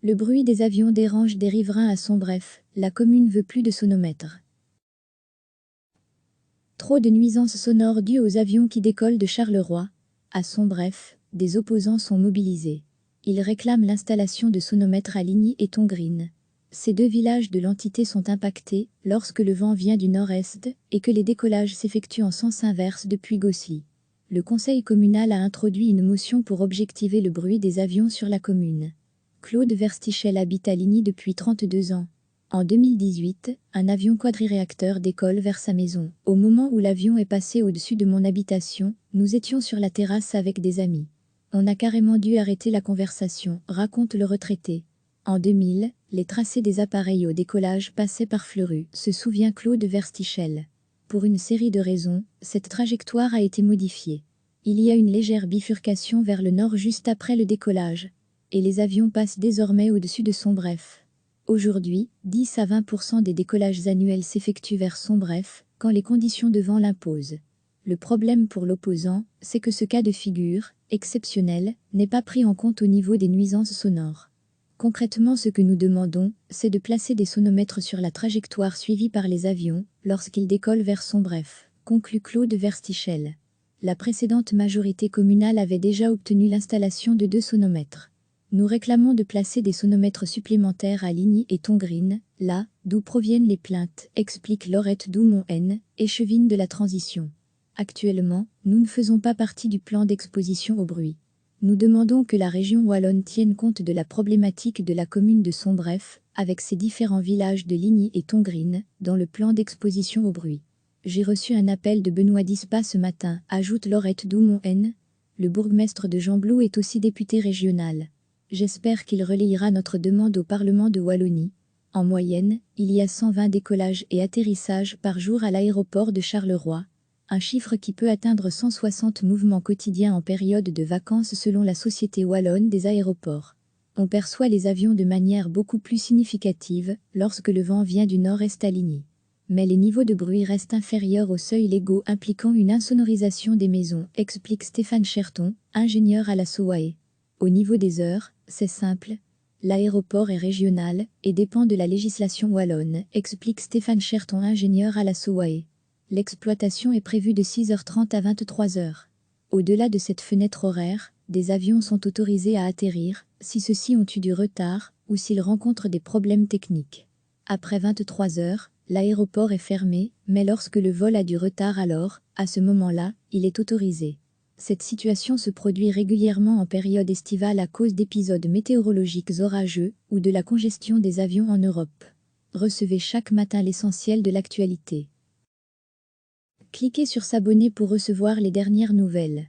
Le bruit des avions dérange des riverains à Sombref, la commune veut plus de sonomètres. Trop de nuisances sonores dues aux avions qui décollent de Charleroi. À Sombref, des opposants sont mobilisés. Ils réclament l'installation de sonomètres à Ligny et Tongrine. Ces deux villages de l'entité sont impactés lorsque le vent vient du nord-est et que les décollages s'effectuent en sens inverse depuis Gosselies. Le conseil communal a introduit une motion pour objectiver le bruit des avions sur la commune. Claude Verstichel habite à Ligny depuis 32 ans. En 2018, un avion quadriréacteur décolle vers sa maison. Au moment où l'avion est passé au-dessus de mon habitation, nous étions sur la terrasse avec des amis. On a carrément dû arrêter la conversation, raconte le retraité. En 2000, les tracés des appareils au décollage passaient par Fleurus, se souvient Claude Verstichel. Pour une série de raisons, cette trajectoire a été modifiée. Il y a une légère bifurcation vers le nord juste après le décollage. Et les avions passent désormais au-dessus de Sombref. Aujourd'hui, 10 à 20% des décollages annuels s'effectuent vers Sombref, quand les conditions de vent l'imposent. Le problème pour l'opposant, c'est que ce cas de figure, exceptionnel, n'est pas pris en compte au niveau des nuisances sonores. Concrètement, ce que nous demandons, c'est de placer des sonomètres sur la trajectoire suivie par les avions, lorsqu'ils décollent vers Sombref, conclut Claude Verstichel. La précédente majorité communale avait déjà obtenu l'installation de 2 sonomètres. Nous réclamons de placer des sonomètres supplémentaires à Ligny et Tongrine, là d'où proviennent les plaintes, explique Laurette Doumon-N, échevine de la transition. Actuellement, nous ne faisons pas partie du plan d'exposition au bruit. Nous demandons que la région wallonne tienne compte de la problématique de la commune de Sombref, avec ses différents villages de Ligny et Tongrine, dans le plan d'exposition au bruit. J'ai reçu un appel de Benoît Dispa ce matin, ajoute Laurette Doumon-N. Le bourgmestre de Gembloux est aussi député régional. J'espère qu'il relayera notre demande au Parlement de Wallonie. En moyenne, il y a 120 décollages et atterrissages par jour à l'aéroport de Charleroi, un chiffre qui peut atteindre 160 mouvements quotidiens en période de vacances selon la Société wallonne des aéroports. On perçoit les avions de manière beaucoup plus significative lorsque le vent vient du nord-est à Ligny. Mais les niveaux de bruit restent inférieurs aux seuils légaux impliquant une insonorisation des maisons, explique Stéphane Cherton, ingénieur à la SOAE. Au niveau des heures, c'est simple. L'aéroport est régional et dépend de la législation wallonne, explique Stéphane Cherton, ingénieur à la SOAE. L'exploitation est prévue de 6h30 à 23h. Au-delà de cette fenêtre horaire, des avions sont autorisés à atterrir, si ceux-ci ont eu du retard ou s'ils rencontrent des problèmes techniques. Après 23h, l'aéroport est fermé, mais lorsque le vol a du retard alors, à ce moment-là, il est autorisé. Cette situation se produit régulièrement en période estivale à cause d'épisodes météorologiques orageux ou de la congestion des avions en Europe. Recevez chaque matin l'essentiel de l'actualité. Cliquez sur s'abonner pour recevoir les dernières nouvelles.